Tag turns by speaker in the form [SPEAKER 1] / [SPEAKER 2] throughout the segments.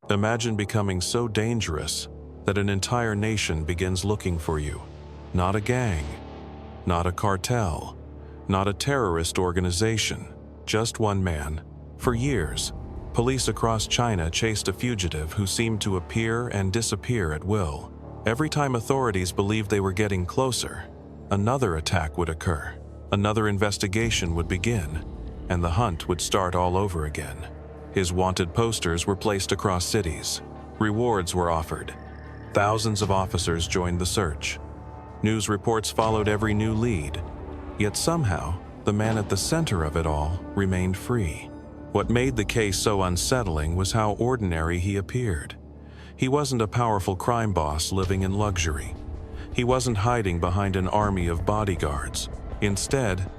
[SPEAKER 1] Imagine becoming so dangerous that an entire nation begins looking for you. Not a gang, not a cartel, not a terrorist organization, just one man. For years, police across China chased a fugitive who seemed to appear and disappear at will. Every time authorities believed they were getting closer, another attack would occur, another investigation would begin, and the hunt would start all over again. His wanted posters were placed across cities. Rewards were offered. Thousands of officers joined the search. News reports followed every new lead. Yet somehow, the man at the center of it all remained free. What made the case so unsettling was how ordinary he appeared. He wasn't a powerful crime boss living in luxury. He wasn't hiding behind an army of bodyguards. Instead,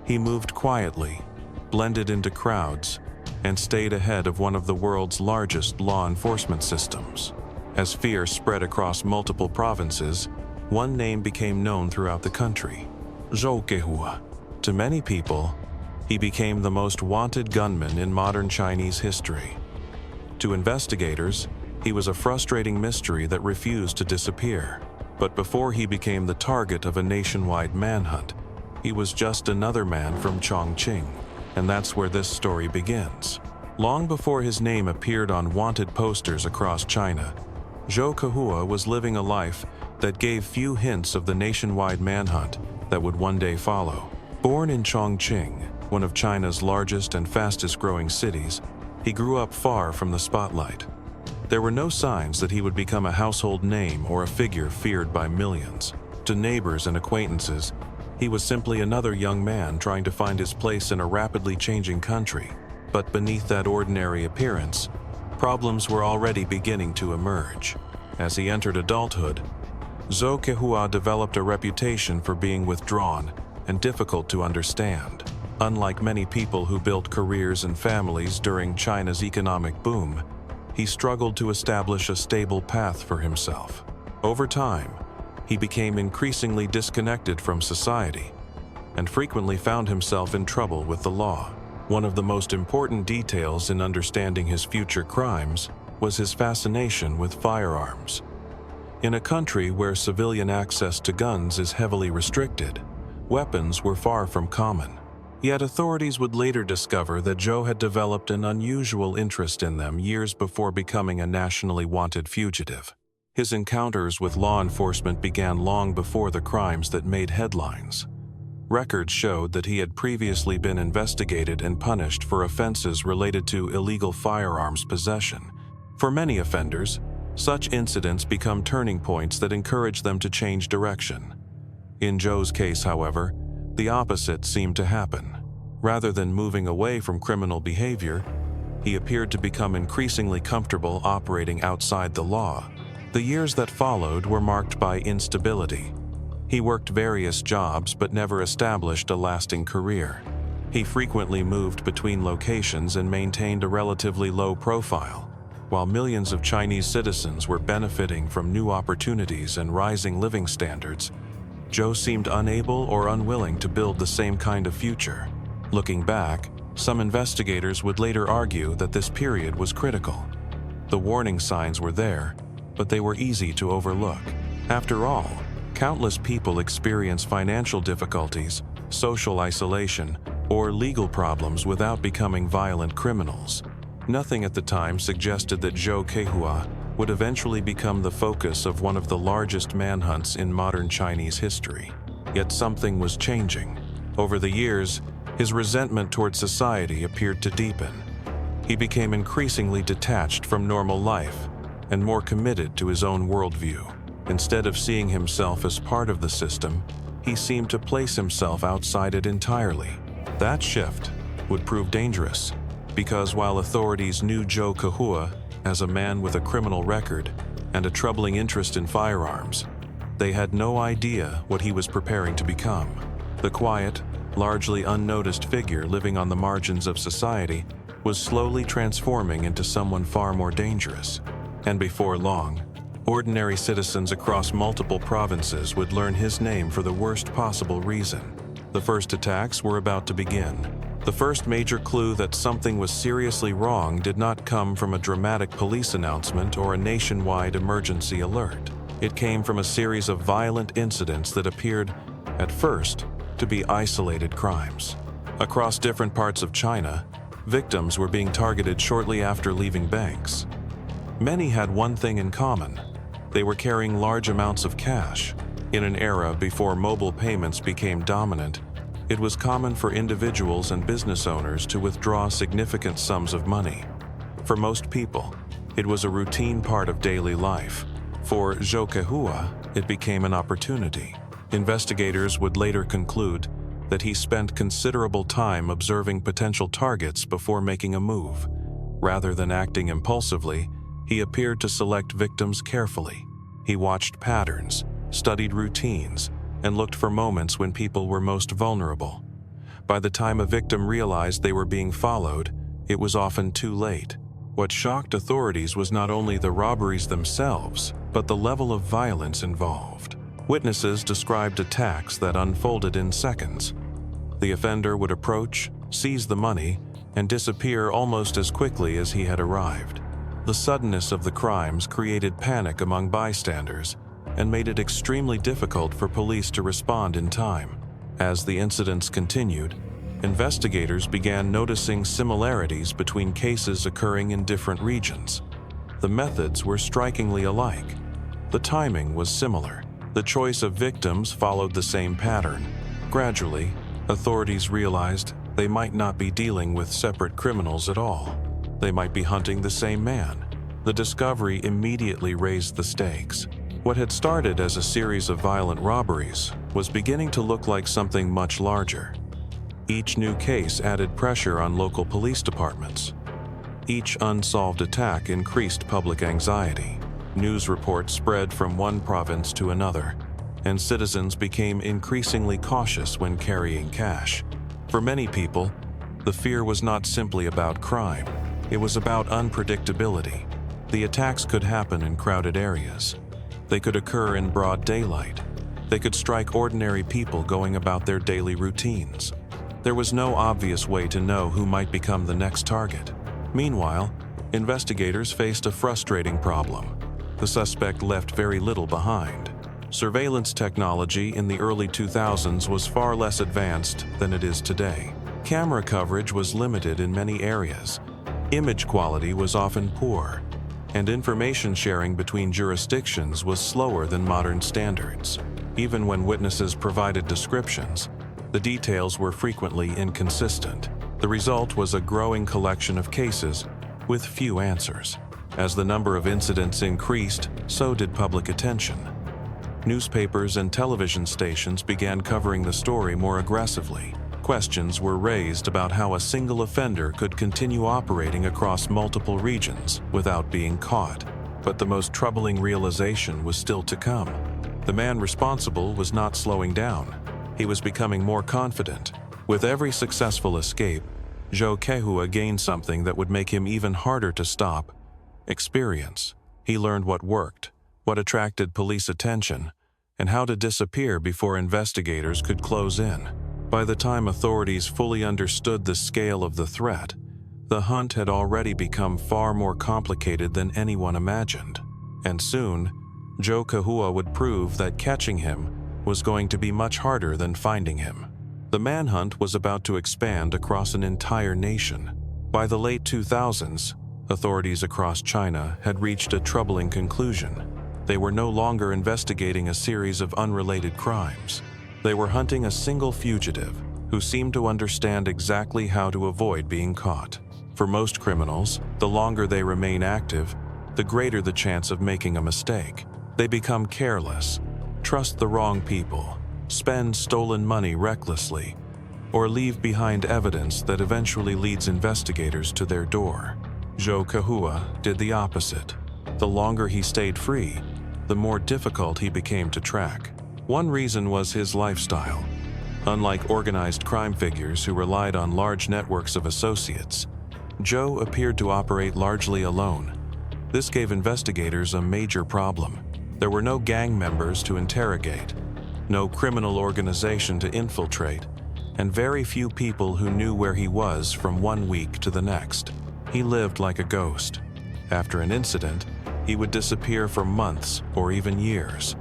[SPEAKER 1] he moved quietly, blended into crowds, and stayed ahead of one of the world's largest law enforcement systems. As fear spread across multiple provinces, one name became known throughout the country: Zhou Kehua. To many people, he became the most wanted gunman in modern Chinese history. To investigators, he was a frustrating mystery that refused to disappear. But before he became the target of a nationwide manhunt, he was just another man from Chongqing. And that's where this story begins. Long before his name appeared on wanted posters across China, Zhou Kehua was living a life that gave few hints of the nationwide manhunt that would one day follow. Born in Chongqing, one of China's largest and fastest-growing cities, he grew up far from the spotlight. There were no signs that he would become a household name or a figure feared by millions. To neighbors and acquaintances, he was simply another young man trying to find his place in a rapidly changing country. But beneath that ordinary appearance, problems were already beginning to emerge. As he entered adulthood, Zhou Kehua developed a reputation for being withdrawn and difficult to understand. Unlike many people who built careers and families during China's economic boom, he struggled to establish a stable path for himself. Over time, he became increasingly disconnected from society and frequently found himself in trouble with the law. One of the most important details in understanding his future crimes was his fascination with firearms. In a country where civilian access to guns is heavily restricted, weapons were far from common. Yet authorities would later discover that Zhou had developed an unusual interest in them years before becoming a nationally wanted fugitive. His encounters with law enforcement began long before the crimes that made headlines. Records showed that he had previously been investigated and punished for offenses related to illegal firearms possession. For many offenders, such incidents become turning points that encourage them to change direction. In Zhou's case, however, the opposite seemed to happen. Rather than moving away from criminal behavior, he appeared to become increasingly comfortable operating outside the law. The years that followed were marked by instability. He worked various jobs but never established a lasting career. He frequently moved between locations and maintained a relatively low profile. While millions of Chinese citizens were benefiting from new opportunities and rising living standards, Zhou seemed unable or unwilling to build the same kind of future. Looking back, some investigators would later argue that this period was critical. The warning signs were there, but they were easy to overlook. After all, countless people experience financial difficulties, social isolation, or legal problems without becoming violent criminals. Nothing at the time suggested that Zhou Kehua would eventually become the focus of one of the largest manhunts in modern Chinese history. Yet something was changing. Over the years, his resentment toward society appeared to deepen. He became increasingly detached from normal life and more committed to his own worldview. Instead of seeing himself as part of the system, he seemed to place himself outside it entirely. That shift would prove dangerous, because while authorities knew Zhou Kehua as a man with a criminal record and a troubling interest in firearms, they had no idea what he was preparing to become. The quiet, largely unnoticed figure living on the margins of society was slowly transforming into someone far more dangerous. And before long, ordinary citizens across multiple provinces would learn his name for the worst possible reason. The first attacks were about to begin. The first major clue that something was seriously wrong did not come from a dramatic police announcement or a nationwide emergency alert. It came from a series of violent incidents that appeared, at first, to be isolated crimes. Across different parts of China, victims were being targeted shortly after leaving banks. Many had one thing in common: they were carrying large amounts of cash. In an era before mobile payments became dominant, it was common for individuals and business owners to withdraw significant sums of money. For most people, it was a routine part of daily life. For Zhou Kehua, it became an opportunity. Investigators would later conclude that he spent considerable time observing potential targets before making a move. Rather than acting impulsively, he appeared to select victims carefully. He watched patterns, studied routines, and looked for moments when people were most vulnerable. By the time a victim realized they were being followed, it was often too late. What shocked authorities was not only the robberies themselves, but the level of violence involved. Witnesses described attacks that unfolded in seconds. The offender would approach, seize the money, and disappear almost as quickly as he had arrived. The suddenness of the crimes created panic among bystanders and made it extremely difficult for police to respond in time. As the incidents continued, investigators began noticing similarities between cases occurring in different regions. The methods were strikingly alike. The timing was similar. The choice of victims followed the same pattern. Gradually, authorities realized they might not be dealing with separate criminals at all. They might be hunting the same man. The discovery immediately raised the stakes. What had started as a series of violent robberies was beginning to look like something much larger. Each new case added pressure on local police departments. Each unsolved attack increased public anxiety. News reports spread from one province to another, and citizens became increasingly cautious when carrying cash. For many people, the fear was not simply about crime. It was about unpredictability. The attacks could happen in crowded areas. They could occur in broad daylight. They could strike ordinary people going about their daily routines. There was no obvious way to know who might become the next target. Meanwhile, investigators faced a frustrating problem. The suspect left very little behind. Surveillance technology in the early 2000s was far less advanced than it is today. Camera coverage was limited in many areas. Image quality was often poor, and information sharing between jurisdictions was slower than modern standards. Even when witnesses provided descriptions, the details were frequently inconsistent. The result was a growing collection of cases with few answers. As the number of incidents increased, so did public attention. Newspapers and television stations began covering the story more aggressively. Questions were raised about how a single offender could continue operating across multiple regions without being caught. But the most troubling realization was still to come. The man responsible was not slowing down. He was becoming more confident. With every successful escape, Zhou Kehua gained something that would make him even harder to stop: experience. He learned what worked, what attracted police attention, and how to disappear before investigators could close in. By the time authorities fully understood the scale of the threat, the hunt had already become far more complicated than anyone imagined. And soon, Zhou Kehua would prove that catching him was going to be much harder than finding him. The manhunt was about to expand across an entire nation. By the late 2000s, authorities across China had reached a troubling conclusion. They were no longer investigating a series of unrelated crimes. They were hunting a single fugitive who seemed to understand exactly how to avoid being caught. For most criminals, the longer they remain active, the greater the chance of making a mistake. They become careless, trust the wrong people, spend stolen money recklessly, or leave behind evidence that eventually leads investigators to their door. Zhou Kehua did the opposite. The longer he stayed free, the more difficult he became to track. One reason was his lifestyle. Unlike organized crime figures who relied on large networks of associates, Zhou appeared to operate largely alone. This gave investigators a major problem. There were no gang members to interrogate, no criminal organization to infiltrate, and very few people who knew where he was from one week to the next. He lived like a ghost. After an incident, he would disappear for months or even years.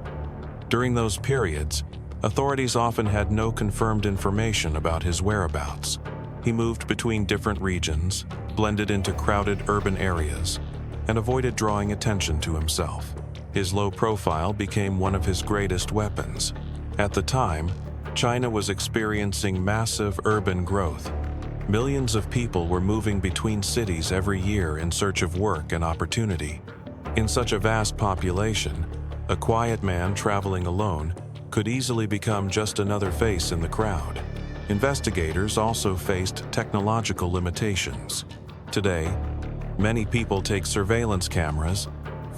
[SPEAKER 1] During those periods, authorities often had no confirmed information about his whereabouts. He moved between different regions, blended into crowded urban areas, and avoided drawing attention to himself. His low profile became one of his greatest weapons. At the time, China was experiencing massive urban growth. Millions of people were moving between cities every year in search of work and opportunity. In such a vast population, a quiet man traveling alone could easily become just another face in the crowd. Investigators also faced technological limitations. Today, many people take surveillance cameras,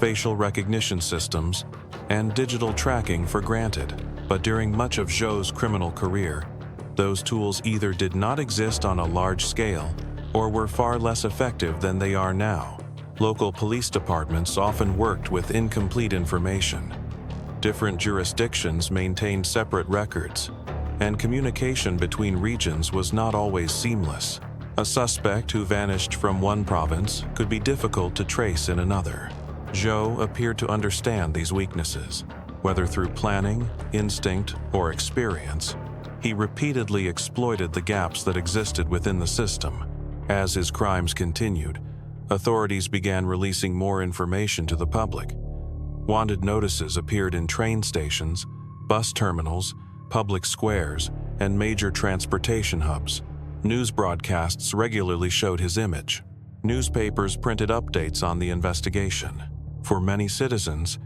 [SPEAKER 1] facial recognition systems, and digital tracking for granted. But during much of Zhou's criminal career, those tools either did not exist on a large scale or were far less effective than they are now. Local police departments often worked with incomplete information. Different jurisdictions maintained separate records, and communication between regions was not always seamless. A suspect who vanished from one province could be difficult to trace in another. Zhou appeared to understand these weaknesses. Whether through planning, instinct, or experience, he repeatedly exploited the gaps that existed within the system. As his crimes continued, authorities began releasing more information to the public. Wanted notices appeared in train stations, bus terminals, public squares, and major transportation hubs. News broadcasts regularly showed his image. Newspapers printed updates on the investigation. For many citizens,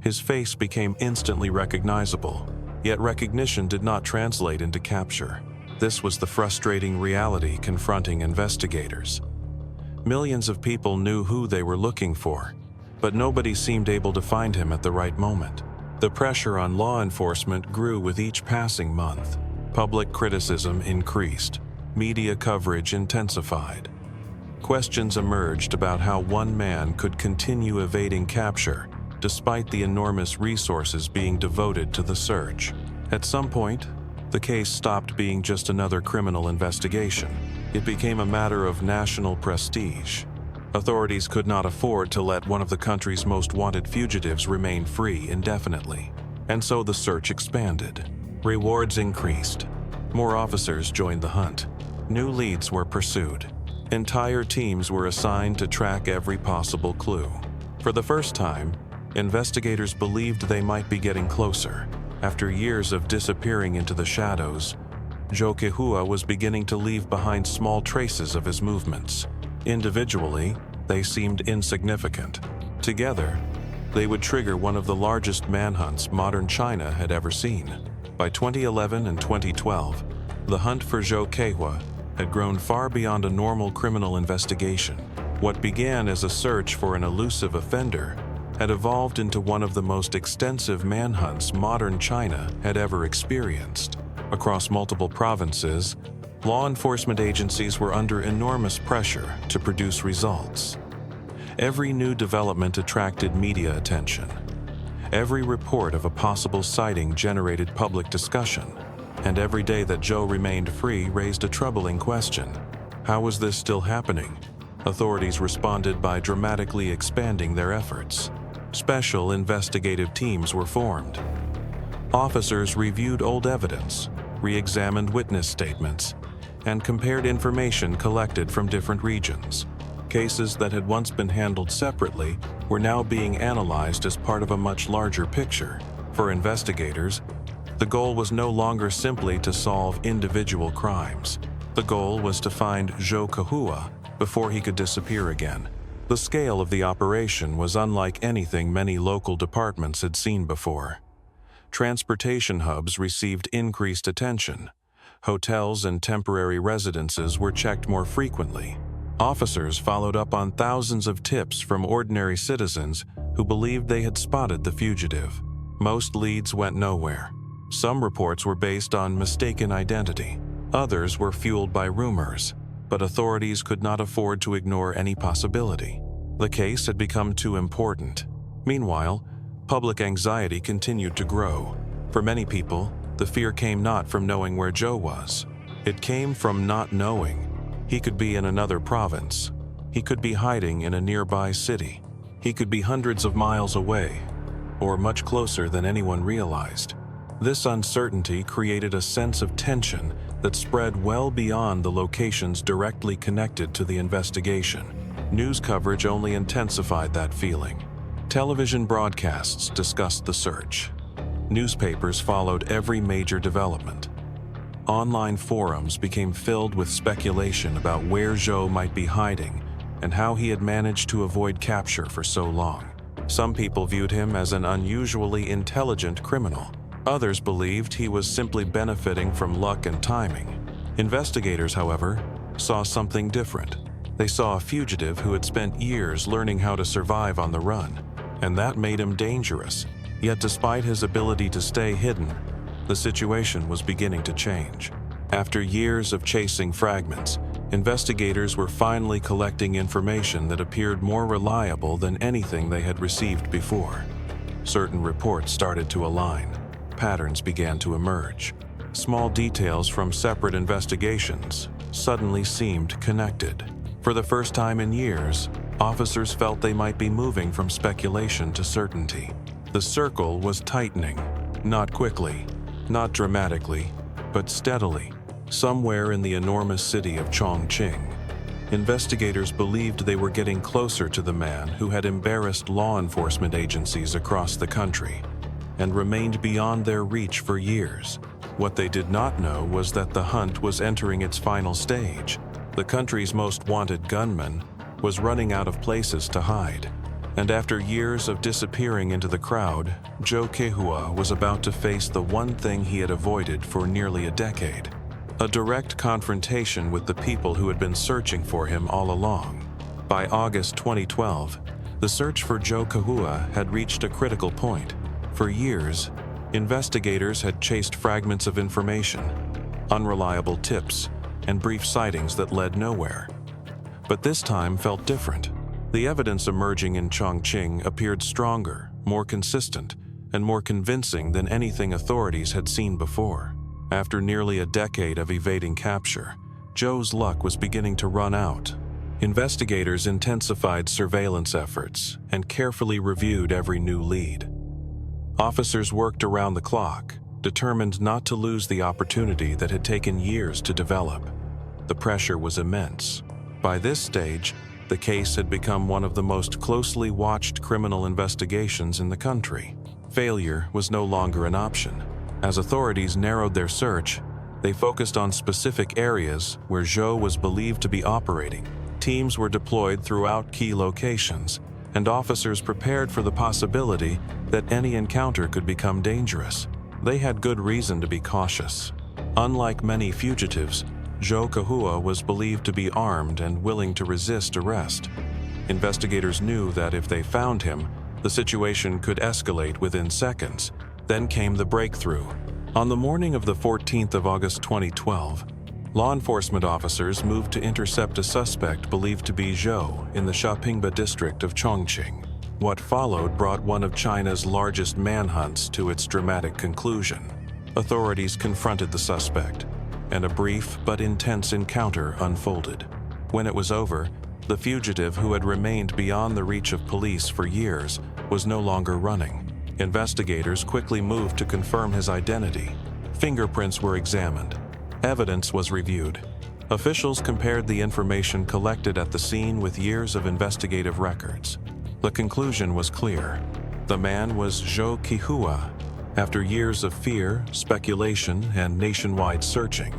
[SPEAKER 1] his face became instantly recognizable, yet recognition did not translate into capture. This was the frustrating reality confronting investigators. Millions of people knew who they were looking for, but nobody seemed able to find him at the right moment. The pressure on law enforcement grew with each passing month. Public criticism increased. Media coverage intensified. Questions emerged about how one man could continue evading capture despite the enormous resources being devoted to the search. At some point, the case stopped being just another criminal investigation. It became a matter of national prestige. Authorities could not afford to let one of the country's most wanted fugitives remain free indefinitely, and so the search expanded. Rewards increased. More officers joined the hunt. New leads were pursued. Entire teams were assigned to track every possible clue. For the first time, investigators believed they might be getting closer. After years of disappearing into the shadows, Zhou Kehua was beginning to leave behind small traces of his movements. Individually, they seemed insignificant. Together, they would trigger one of the largest manhunts modern China had ever seen. By 2011 and 2012, the hunt for Zhou Kehua had grown far beyond a normal criminal investigation. What began as a search for an elusive offender had evolved into one of the most extensive manhunts modern China had ever experienced. Across multiple provinces, law enforcement agencies were under enormous pressure to produce results. Every new development attracted media attention. Every report of a possible sighting generated public discussion, and every day that Zhou remained free raised a troubling question. How was this still happening? Authorities responded by dramatically expanding their efforts. Special investigative teams were formed. Officers reviewed old evidence, re-examined witness statements, and compared information collected from different regions. Cases that had once been handled separately were now being analyzed as part of a much larger picture. For investigators, the goal was no longer simply to solve individual crimes. The goal was to find Zhou Kehua before he could disappear again. The scale of the operation was unlike anything many local departments had seen before. Transportation hubs received increased attention. Hotels and temporary residences were checked more frequently. Officers followed up on thousands of tips from ordinary citizens who believed they had spotted the fugitive. Most leads went nowhere. Some reports were based on mistaken identity. Others were fueled by rumors, but authorities could not afford to ignore any possibility. The case had become too important. Meanwhile, public anxiety continued to grow. For many people, the fear came not from knowing where Zhou was. It came from not knowing. He could be in another province. He could be hiding in a nearby city. He could be hundreds of miles away, or much closer than anyone realized. This uncertainty created a sense of tension that spread well beyond the locations directly connected to the investigation. News coverage only intensified that feeling. Television broadcasts discussed the search. Newspapers followed every major development. Online forums became filled with speculation about where Zhou might be hiding and how he had managed to avoid capture for so long. Some people viewed him as an unusually intelligent criminal. Others believed he was simply benefiting from luck and timing. Investigators, however, saw something different. They saw a fugitive who had spent years learning how to survive on the run, and that made him dangerous. Yet despite his ability to stay hidden, the situation was beginning to change. After years of chasing fragments, investigators were finally collecting information that appeared more reliable than anything they had received before. Certain reports started to align. Patterns began to emerge. Small details from separate investigations suddenly seemed connected. For the first time in years, officers felt they might be moving from speculation to certainty. The circle was tightening, not quickly, not dramatically, but steadily. Somewhere in the enormous city of Chongqing, investigators believed they were getting closer to the man who had embarrassed law enforcement agencies across the country and remained beyond their reach for years. What they did not know was that the hunt was entering its final stage. The country's most wanted gunman was running out of places to hide. And after years of disappearing into the crowd, Zhou Kehua was about to face the one thing he had avoided for nearly a decade: a direct confrontation with the people who had been searching for him all along. By August 2012, the search for Zhou Kehua had reached a critical point. For years, investigators had chased fragments of information, unreliable tips, and brief sightings that led nowhere. But this time felt different. The evidence emerging in Chongqing appeared stronger, more consistent, and more convincing than anything authorities had seen before. After nearly a decade of evading capture, Zhou's luck was beginning to run out. Investigators intensified surveillance efforts and carefully reviewed every new lead. Officers worked around the clock, determined not to lose the opportunity that had taken years to develop. The pressure was immense. By this stage, the case had become one of the most closely watched criminal investigations in the country. Failure was no longer an option. As authorities narrowed their search, they focused on specific areas where Zhou was believed to be operating. Teams were deployed throughout key locations, and officers prepared for the possibility that any encounter could become dangerous. They had good reason to be cautious. Unlike many fugitives, Zhou Kehua was believed to be armed and willing to resist arrest. Investigators knew that if they found him, the situation could escalate within seconds. Then came the breakthrough. On the morning of the 14th of August 2012, law enforcement officers moved to intercept a suspect believed to be Zhou in the Shapingba district of Chongqing. What followed brought one of China's largest manhunts to its dramatic conclusion. Authorities confronted the suspect, and a brief but intense encounter unfolded. When it was over, the fugitive who had remained beyond the reach of police for years was no longer running. Investigators quickly moved to confirm his identity. Fingerprints were examined. Evidence was reviewed. Officials compared the information collected at the scene with years of investigative records. The conclusion was clear. The man was Zhou Kehua. After years of fear, speculation, and nationwide searching,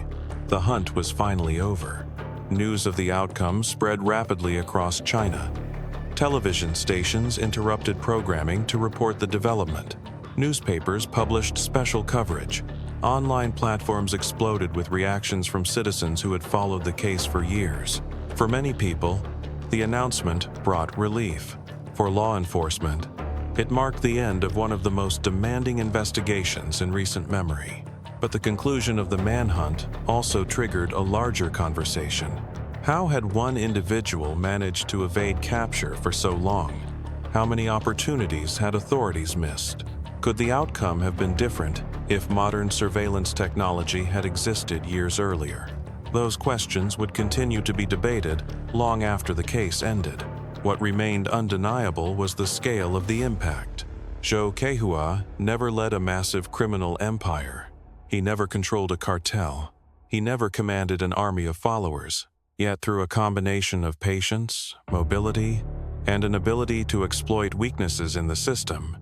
[SPEAKER 1] the hunt was finally over. News of the outcome spread rapidly across China. Television stations interrupted programming to report the development. Newspapers published special coverage. Online platforms exploded with reactions from citizens who had followed the case for years. For many people, the announcement brought relief. For law enforcement, it marked the end of one of the most demanding investigations in recent memory. But the conclusion of the manhunt also triggered a larger conversation. How had one individual managed to evade capture for so long? How many opportunities had authorities missed? Could the outcome have been different if modern surveillance technology had existed years earlier? Those questions would continue to be debated long after the case ended. What remained undeniable was the scale of the impact. Zhou Kehua never led a massive criminal empire. He never controlled a cartel. He never commanded an army of followers. Yet through a combination of patience, mobility, and an ability to exploit weaknesses in the system,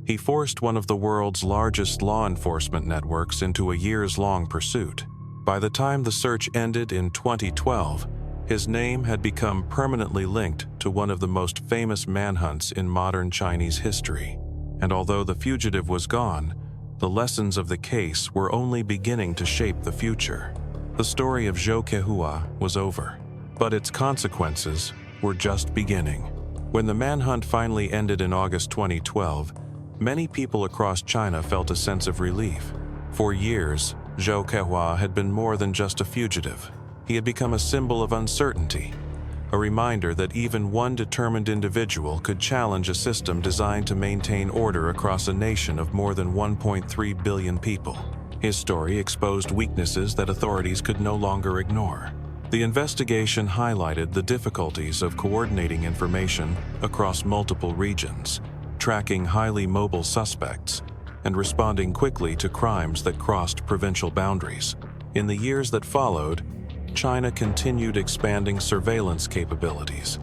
[SPEAKER 1] he forced one of the world's largest law enforcement networks into a years-long pursuit. By the time the search ended in 2012, his name had become permanently linked to one of the most famous manhunts in modern Chinese history. And although the fugitive was gone, the lessons of the case were only beginning to shape the future. The story of Zhou Kehua was over, but its consequences were just beginning. When the manhunt finally ended in August 2012, many people across China felt a sense of relief. For years, Zhou Kehua had been more than just a fugitive. He had become a symbol of uncertainty, a reminder that even one determined individual could challenge a system designed to maintain order across a nation of more than 1.3 billion people. His story exposed weaknesses that authorities could no longer ignore. The investigation highlighted the difficulties of coordinating information across multiple regions, tracking highly mobile suspects, and responding quickly to crimes that crossed provincial boundaries. In the years that followed, China continued expanding surveillance capabilities,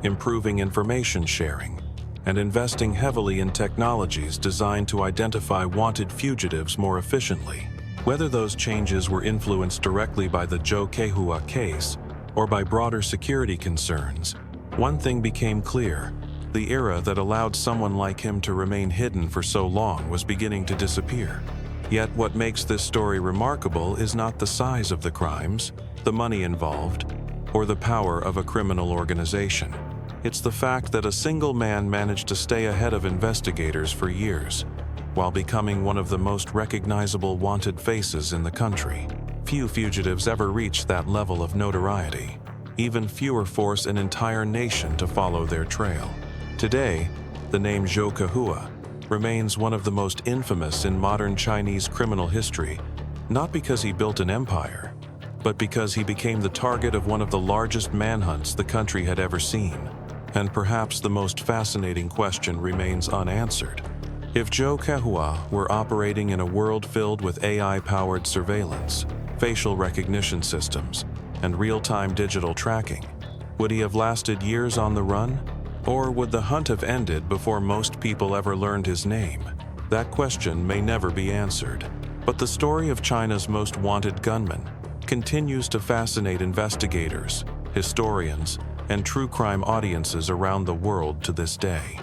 [SPEAKER 1] improving information sharing, and investing heavily in technologies designed to identify wanted fugitives more efficiently. Whether those changes were influenced directly by the Zhou Kehua case or by broader security concerns, one thing became clear: the era that allowed someone like him to remain hidden for so long was beginning to disappear. Yet what makes this story remarkable is not the size of the crimes, the money involved, or the power of a criminal organization. It's the fact that a single man managed to stay ahead of investigators for years, while becoming one of the most recognizable wanted faces in the country. Few fugitives ever reach that level of notoriety. Even fewer force an entire nation to follow their trail. Today, the name Zhou Kehua remains one of the most infamous in modern Chinese criminal history, not because he built an empire, but because he became the target of one of the largest manhunts the country had ever seen. And perhaps the most fascinating question remains unanswered. If Zhou Kehua were operating in a world filled with AI-powered surveillance, facial recognition systems, and real-time digital tracking, would he have lasted years on the run? Or would the hunt have ended before most people ever learned his name? That question may never be answered. But the story of China's most wanted gunman continues to fascinate investigators, historians, and true crime audiences around the world to this day.